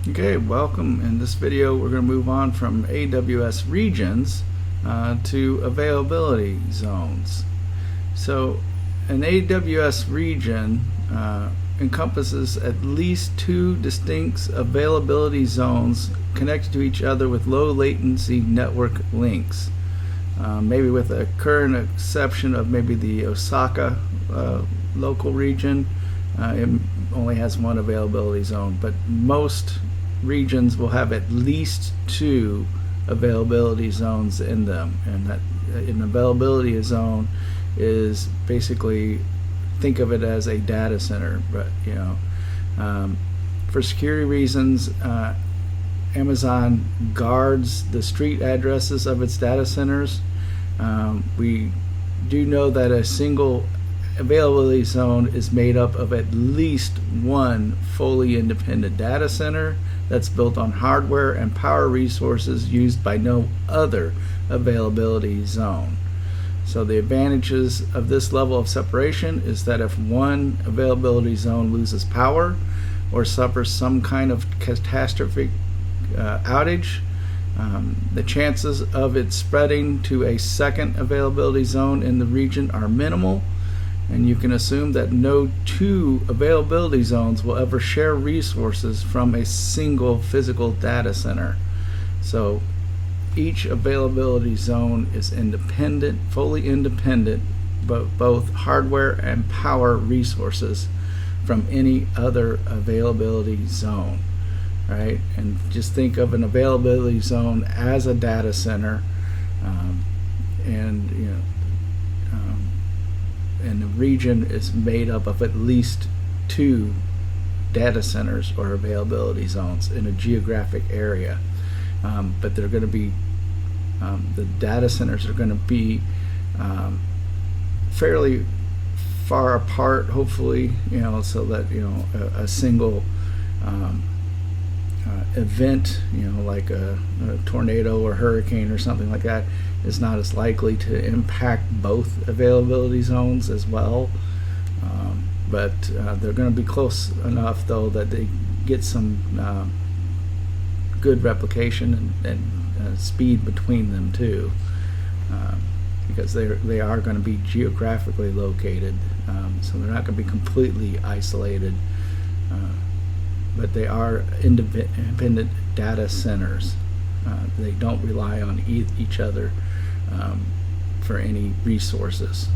Okay, welcome. In this video we're going to move on from AWS regions to availability zones. So an AWS region encompasses at least two distinct availability zones connected to each other with low latency network links. Maybe with a current exception of maybe the Osaka local region, it only has one availability zone, but most regions will have at least two availability zones in them, and that an availability zone is basically, think of it as a data center. But for security reasons, Amazon guards the street addresses of its data centers. We do know that a single availability zone is made up of at least one fully independent data center that's built on hardware and power resources used by no other availability zone. So the advantages of this level of separation is that if one availability zone loses power or suffers some kind of catastrophic outage, the chances of it spreading to a second availability zone in the region are minimal, and you can assume that no two availability zones will ever share resources from a single physical data center. So each availability zone is independent, fully independent, but both hardware and power resources from any other availability zone, right? And just think of an availability zone as a data center, and the region is made up of at least two data centers or availability zones in a geographic area. But they're going to be, the data centers are going to be fairly far apart, hopefully, so that a single event, like a tornado or hurricane or something like that, is not as likely to impact both availability zones as well. But they're going to be close enough, though, that they get some good replication and speed between them too, because they are going to be geographically located, so they're not going to be completely isolated. But they are independent data centers. They don't rely on each other for any resources.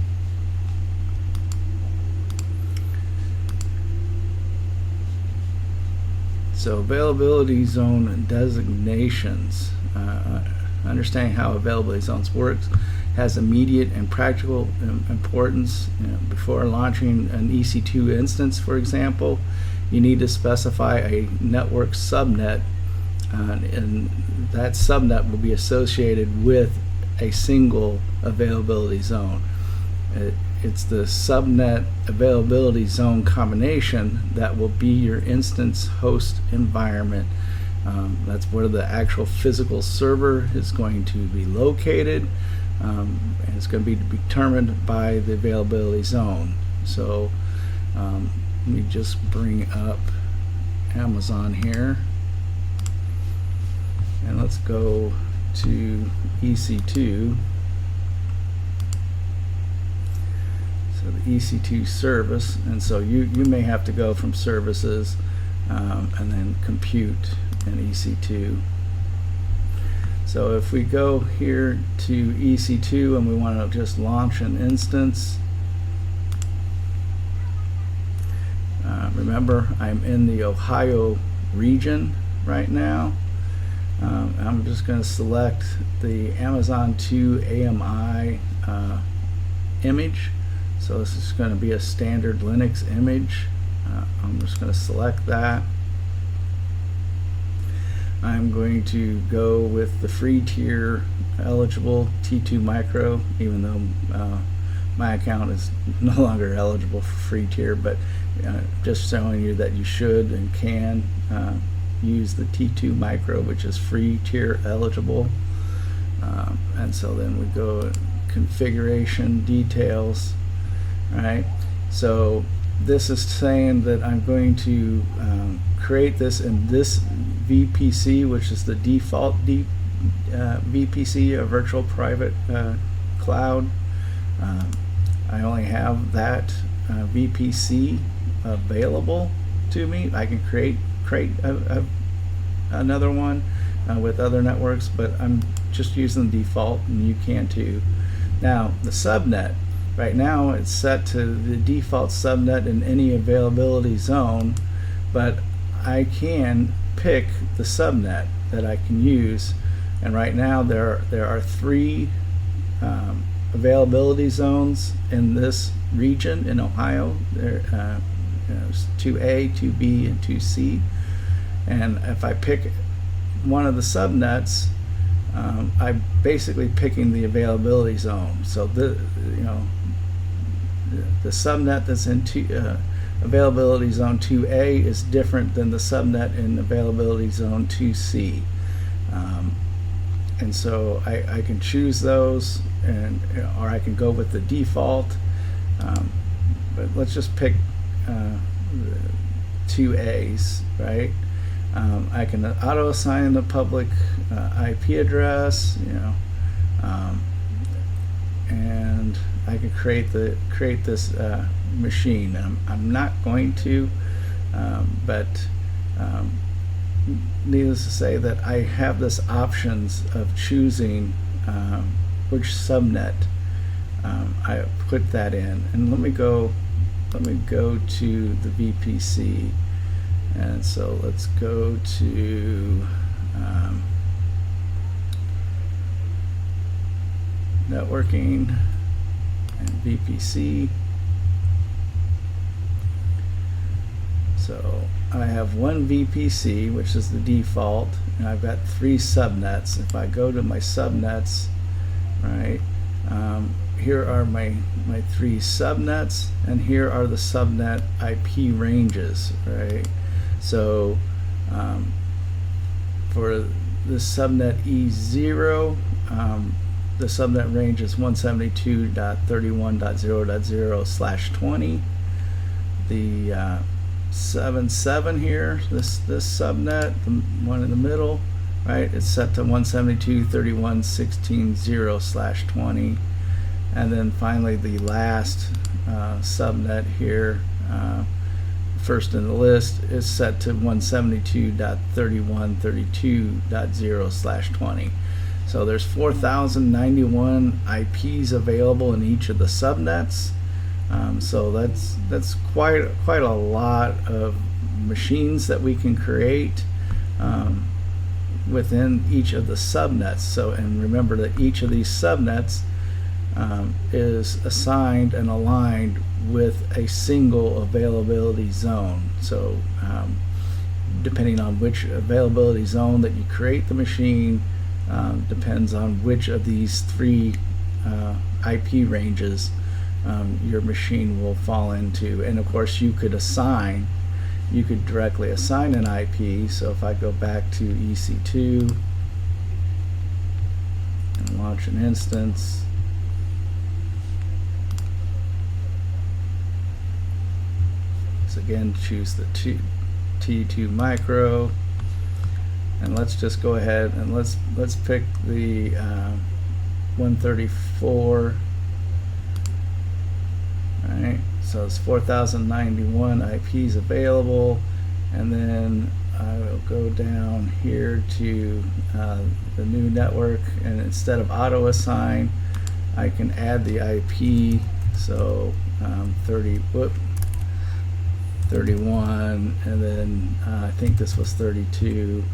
So availability zone designations. Understanding how availability zones works has immediate and practical importance. Before launching an EC2 instance, for example, you need to specify a network subnet, and that subnet will be associated with a single availability zone. It's the subnet availability zone combination that will be your instance host environment. That's where the actual physical server is going to be located, and it's going to be determined by the availability zone. So let me just bring up Amazon here, and let's go to EC2. So the EC2 service, and so you may have to go from services and then compute in EC2. So if we go here to EC2 and we want to just launch an instance, remember, I'm in the Ohio region right now. I'm just going to select the Amazon 2 AMI image. So this is going to be a standard Linux image. I'm just going to select that. I'm going to go with the free tier eligible T2 Micro, even though my account is no longer eligible for free tier, but just showing you that you should and can use the T2 Micro, which is free tier eligible. And so then we go configuration details, right? So this is saying that I'm going to create this in this VPC, which is the default VPC, a virtual private cloud. I only have that VPC available to me. I can create another one with other networks, but I'm just using the default, and you can too. Now the subnet, right now it's set to the default subnet in any availability zone, but I can pick the subnet that I can use, and right now there are 3 availability zones in this region in Ohio. There's 2A, 2B, and 2C, and if I pick one of the subnets, I'm basically picking the availability zone. So the subnet that's in availability zone 2A is different than the subnet in availability zone 2C, and so I can choose those, and or I can go with the default, but let's just pick 2A's, right? I can auto assign the public IP address, and I can create this machine. I'm not going to, but needless to say that I have this options of choosing which subnet I put that in. And let me go to the VPC. And so let's go to networking and VPC. So I have one VPC, which is the default, and I've got 3 subnets. If I go to my subnets, right, here are my 3 subnets, and here are the subnet IP ranges, right? So for this subnet E0, the subnet range is 172.31.0.0/20. The 77 here, this subnet, the one in the middle, right, it's set to 172.31.16.0/20. And then finally the last subnet here, first in the list, is set to 172.31.32.0/20. So there's 4,091 IPs available in each of the subnets. So that's quite a lot of machines that we can create within each of the subnets. So, and remember that each of these subnets is assigned and aligned with a single availability zone. So depending on which availability zone that you create the machine, depends on which of these 3 IP ranges your machine will fall into. And of course you could directly assign an IP. So if I go back to EC2 and launch an instance, so again, choose the T2 micro, and let's just go ahead and let's pick the 134. Right, so it's 4,091 IPs available, and then I will go down here to the new network, and instead of auto assign, I can add the IP. So 31, and then I think this was 32,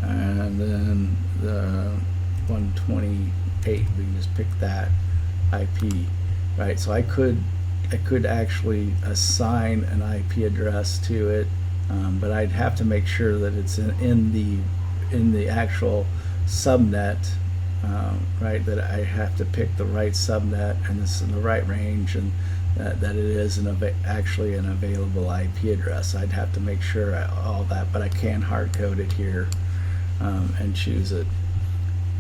and then the 128. We can just pick that IP, right? So I could actually assign an IP address to it, but I'd have to make sure that it's in the actual subnet, right? That I have to pick the right subnet, and it's in the right range, and that it is actually an available IP address. I'd have to make sure all that, but I can hard code it here and choose it,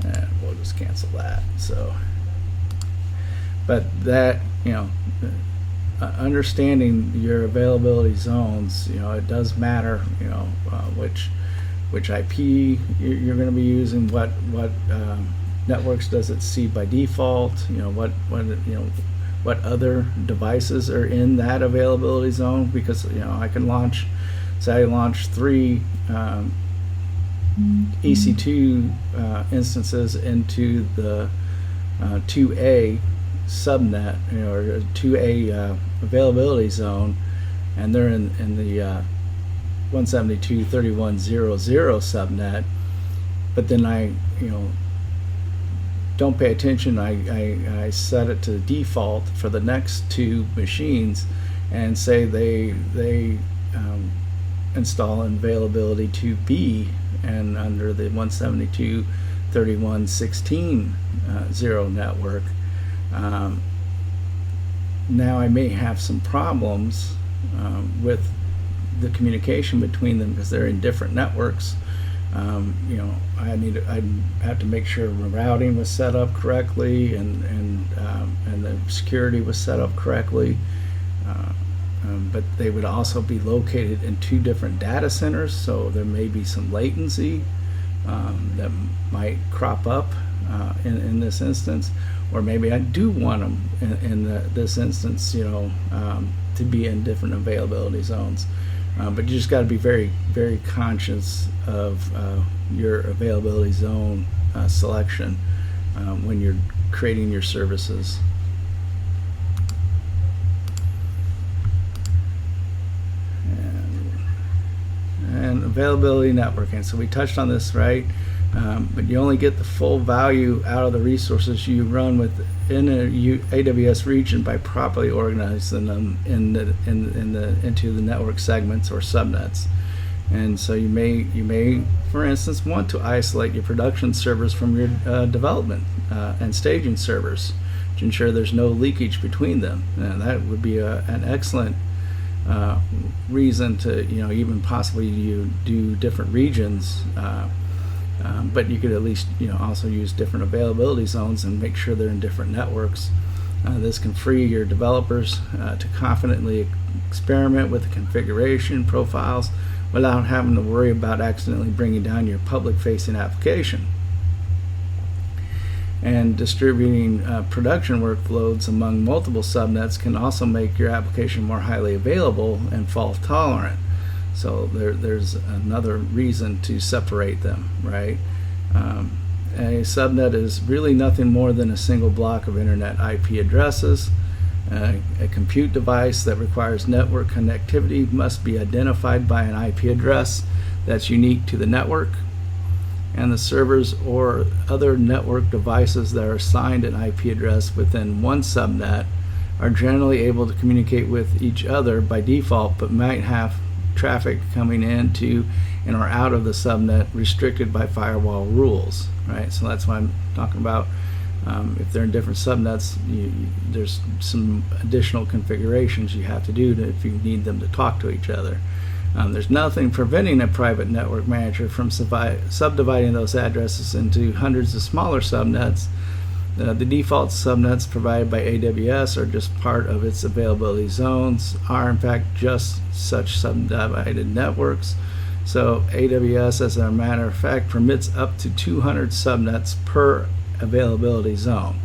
and we'll just cancel that. So, but that, understanding your availability zones, it does matter, which IP you're going to be using, what networks does it see by default, what other devices are in that availability zone, because I can launch, say I launch 3 EC2 instances into the 2A subnet, or 2A availability zone, and they're in the 172.31.0.0 subnet, but then I don't pay attention. I set it to default for the next 2 machines, and say they install availability 2B, and under the 172.31.16.0 network. Now I may have some problems with the communication between them, because they're in different networks. I have to make sure the routing was set up correctly, and the security was set up correctly. But they would also be located in 2 different data centers, so there may be some latency that might crop up in this instance, or maybe I do want them in this instance, to be in different availability zones. But you just got to be very, very conscious of your availability zone selection when you're creating your services. And availability networking. So we touched on this, right? But you only get the full value out of the resources you run within a AWS region by properly organizing them into the network segments or subnets. And so you may, for instance, want to isolate your production servers from your development and staging servers to ensure there's no leakage between them. And that would be an excellent reason to even possibly you do different regions, but you could at least also use different availability zones and make sure they're in different networks. This can free your developers to confidently experiment with the configuration profiles without having to worry about accidentally bringing down your public-facing application. And distributing production workloads among multiple subnets can also make your application more highly available and fault tolerant. So there's another reason to separate them, right? A subnet is really nothing more than a single block of internet IP addresses. A compute device that requires network connectivity must be identified by an IP address that's unique to the network, and the servers or other network devices that are assigned an IP address within one subnet are generally able to communicate with each other by default, but might have traffic coming into and or out of the subnet restricted by firewall rules, right? So that's why I'm talking about if they're in different subnets, there's some additional configurations you have to do if you need them to talk to each other. There's nothing preventing a private network manager from subdividing those addresses into hundreds of smaller subnets. The default subnets provided by AWS are just part of its availability zones, are in fact just such subdivided networks. So AWS, as a matter of fact, permits up to 200 subnets per availability zone.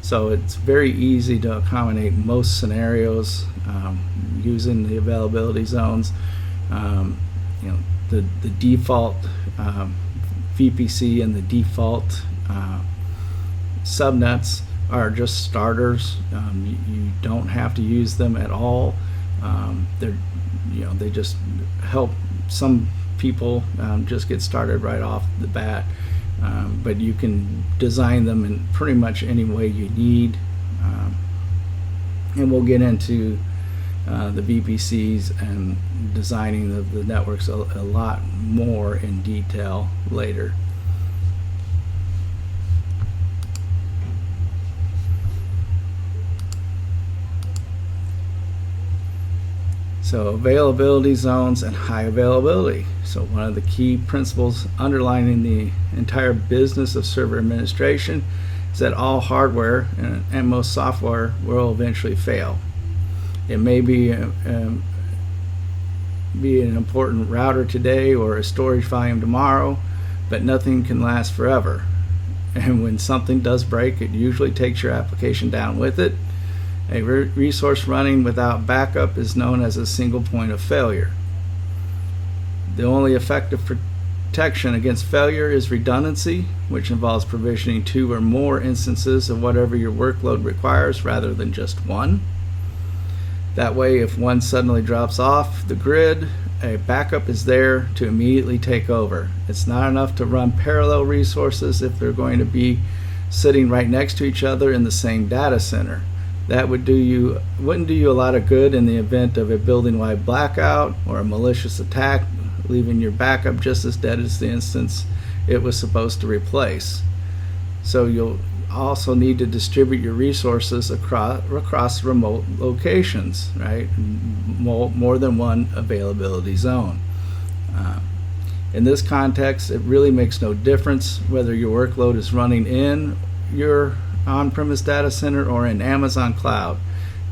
So it's very easy to accommodate most scenarios using the availability zones. The default VPC and the default subnets are just starters. You don't have to use them at all. They just help some people just get started right off the bat. But you can design them in pretty much any way you need. And we'll get into the VPCs and designing the networks a lot more in detail later. So availability zones and high availability. So one of the key principles underlining the entire business of server administration is that all hardware and most software will eventually fail. It may be an important router today or a storage volume tomorrow, but nothing can last forever. And when something does break, it usually takes your application down with it. A resource running without backup is known as a single point of failure. The only effective protection against failure is redundancy, which involves provisioning 2 or more instances of whatever your workload requires rather than just one. That way, if one suddenly drops off the grid, a backup is there to immediately take over. It's not enough to run parallel resources if they're going to be sitting right next to each other in the same data center. That wouldn't do you a lot of good in the event of a building-wide blackout or a malicious attack, leaving your backup just as dead as the instance it was supposed to replace. So you'll also need to distribute your resources across remote locations, right? More than one availability zone. In this context, it really makes no difference whether your workload is running in your on-premise data center or in Amazon cloud.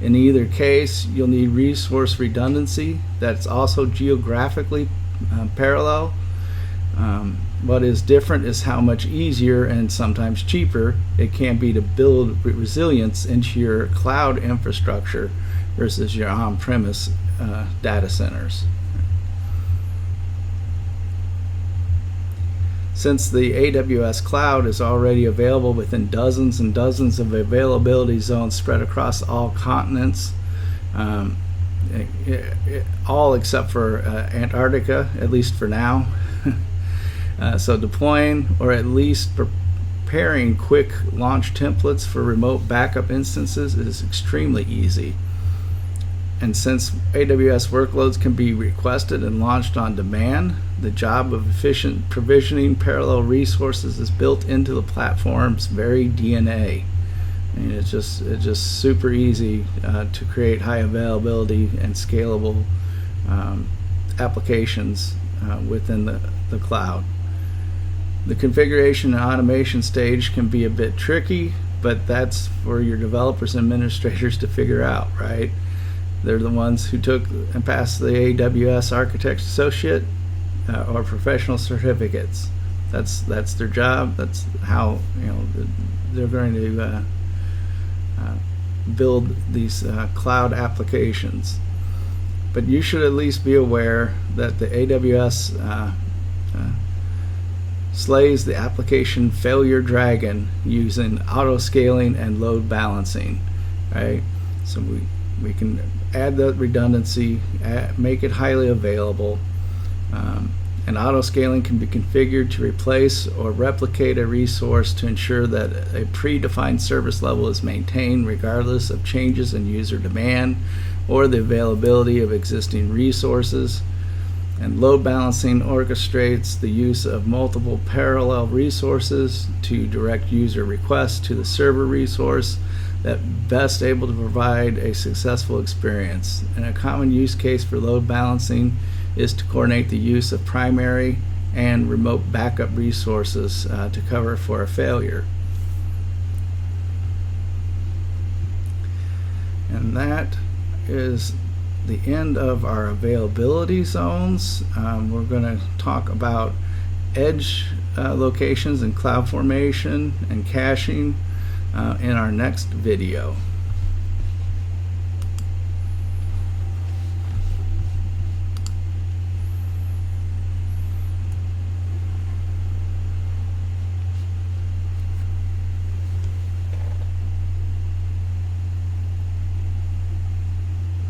In either case, you'll need resource redundancy that's also geographically parallel. What is different is how much easier and sometimes cheaper it can be to build resilience into your cloud infrastructure versus your on-premise data centers. Since the AWS cloud is already available within dozens and dozens of availability zones spread across all continents, all except for Antarctica, at least for now. So deploying or at least preparing quick launch templates for remote backup instances is extremely easy. And since AWS workloads can be requested and launched on demand, the job of efficient provisioning parallel resources is built into the platform's very DNA. And it's just super easy to create high availability and scalable applications within the cloud. The configuration and automation stage can be a bit tricky, but that's for your developers and administrators to figure out, right? They're the ones who took and passed the AWS Architect Associate or professional certificates. That's their job. That's how they're going to build these cloud applications. But you should at least be aware that the AWS slays the application failure dragon using auto scaling and load balancing, right? So we can add that redundancy, make it highly available, and auto scaling can be configured to replace or replicate a resource to ensure that a predefined service level is maintained regardless of changes in user demand or the availability of existing resources. And load balancing orchestrates the use of multiple parallel resources to direct user requests to the server resource that best able to provide a successful experience. And a common use case for load balancing is to coordinate the use of primary and remote backup resources to cover for a failure. And that is the end of our availability zones. We're going to talk about edge locations and cloud formation and caching in our next video.